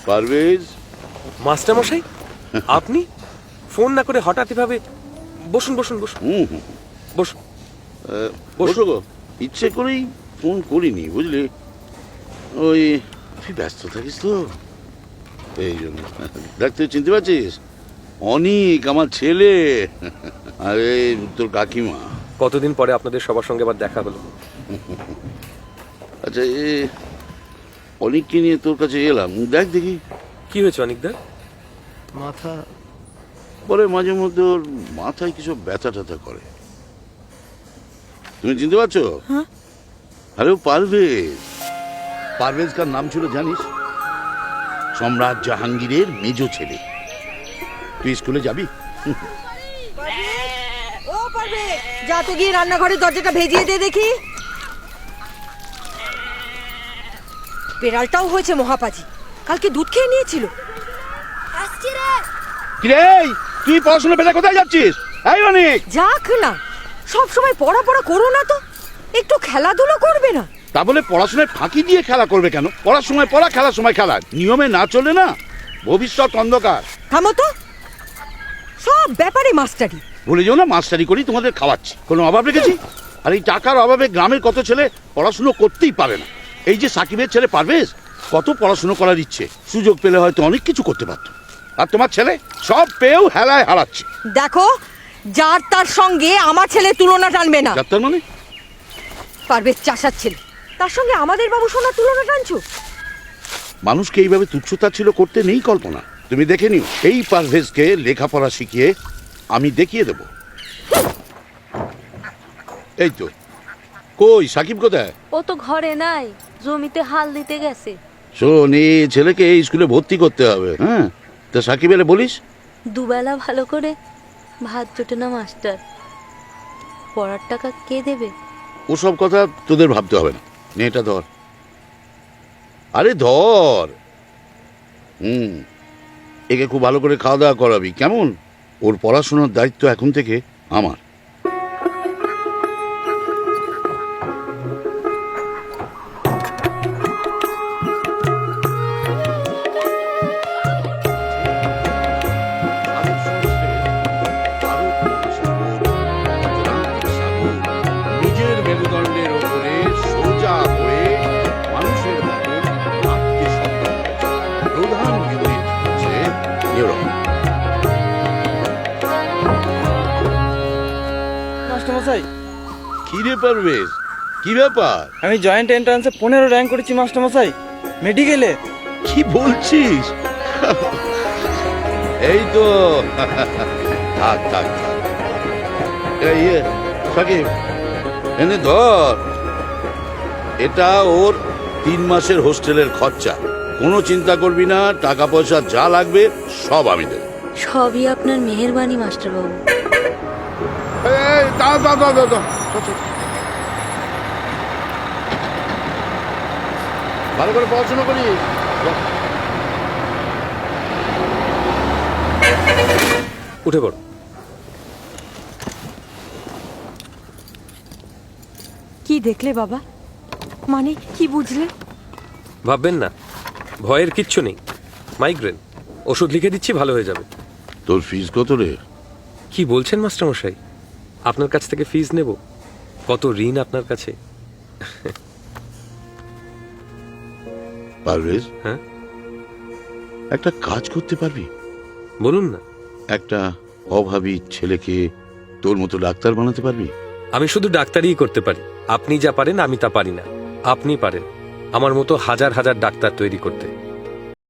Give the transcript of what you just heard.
Parvez. Master মশাই, আপনি phone না করে হঠাৎ এভাবে? বসুন বসুন বসুন বসুন। বসো গো। ইচ্ছে করেই ফোন করিনি, বুঝলি? ওই তুই ব্যস্ত থাকিস তো, এই জন্য। দেখ, তুই চিনতে পারছিস? অনিক, আমার ছেলে। আরে তোর কাকিমা। কতদিন পরে আপনাদের সবার সঙ্গে আবার দেখা হলো। আচ্ছা, অনিককে নিয়ে তোর কাছে এলাম। দেখ দেখি কি হয়েছে অনিকদা? মাথা পরে মাঝে মধ্যে ওর মাথায় কিছু ব্যথা ট্যাথা করে। তুমি চিনতে পারছো? আরে ও পারভেজ। পারভেজ কার নাম ছিল জানিস? সম্রাট জাহাঙ্গীরের মেজ ছেলে। তুই স্কুলে যাবি? ও পারবে, যা তো গিয়ে রান্নাঘরের দরজাটা ভেজিয়ে দে দেখি। বেড়ালটাও হয়েছে মহাপাজি, কালকে দুধ খেয়ে নিয়েছিল। আসছি রে। কিরে, তুই পড়াশোনা পেলে কোথায় যাচ্ছিস? এই অনেক যাক না, সব সময় পড়া করো না তো, একটু খেলাধুলো করবে না? তা বলে পড়াশোনায় ফাঁকি দিয়ে খেলা করবে কেন? পড়ার সময় পড়া, খেলার সময় খেলা। নিয়মে না চলে না, ভবিষ্যৎ অন্ধকার। থামো তো, সব ব্যাপারে মাস্টারি। ভুলে যাও না, মাস্টারি করি তোমাদের খাওয়াচ্ছি। কোনো অভাব রেখেছি? আর এই টাকার অভাবে গ্রামের কত ছেলে পড়াশুনো করতেই পারে না। এই যে সাকিবের ছেলে পারভেজ, কত পড়াশুনো করার ইচ্ছে, সুযোগ পেলে হয়তো অনেক কিছু করতে পারত। আর তোমার ছেলে সব পেয়েও হেলায় হারাচ্ছে। দেখো, যার তার সঙ্গে আমার ছেলে তুলনা টানবে না। ডাক্তার মানে? পারভেজ চাষার ছেলে, তার সঙ্গে আমাদের বাবু সোনার তুলনা টানছো? মানুষকে এইভাবে তুচ্ছতাচ্ছিল্য করতে নেই কল্পনা। তুমি দেখে নিও, এই পারভেজকে লেখাপড়া শিখিয়ে আমি দেখিয়ে দেব। এই তো, কই সাকিব কোথায়? ও তো ঘরে নাই, জমিতে হাল দিতে গেছে। শোন, এই ছেলেকে এই স্কুলে ভর্তি করতে হবে। হ্যাঁ, তা সাকিব এলে বলিস। দুবেলা ভালো করে ভাত জোটে না মাস্টার, পড়ার টাকা কে দেবে? ওসব কথা তোদের ভাবতে হবে না। নে, এটা ধর। আরে ধর। একে খুব ভালো করে খাওয়া দাওয়া করাবি, কেমন? ওর পড়াশোনার দায়িত্ব এখন থেকে আমার। নিজের মেরুদণ্ডের ওপরে সোজা হয়ে মানুষের মতো হাঁটতে সক্ষম হয়েছে। প্রধান ইউনিট হচ্ছে নিউরন। মাস্টারমশাই, কি রে পারভেজ, কি ব্যাপার? আমি জয়েন্ট এন্ট্রান্সে 15 র্যাঙ্ক করেছি মাস্টারমশাই, মেডিকেলে। কি বলছিস? এই তো। থাক থাক থাক। এই সাকিব, এনে ধর। এটা ওর 3 মাসের হোস্টেলের খরচা। কোনো চিন্তা করবি না, টাকা পয়সা যা লাগবে সব আমি দেব। সবই আপনার মেহেরবানি মাস্টারবাবু। ভালো করে পড়াশোনা করি। উঠে পড়ো। কি দেখলে বাবা? মানে কি বুঝলে? ভাববেন না, ভয়ের কিচ্ছু নেই। মাইগ্রেন, ওষুধ লিখে দিচ্ছি, ভালো হয়ে যাবে। তোর ফিস কত রে? কি বলছেন মাস্টার মশাই? আপনার কাছ থেকে ফিস নেব? কত ঋণ আপনার কাছে। পারভেজ, হ্যাঁ একটা কাজ করতে পারবি? বলুন না। একটা অভাবী ছেলেকে তোর মতো ডাক্তার বানাতে পারবি? আমি শুধু ডাক্তারিই করতে পারি। আপনি যা পারেন আমি তা পারি না। আপনি পারেন আমার মতো হাজার হাজার ডাক্তার তৈরি করতে।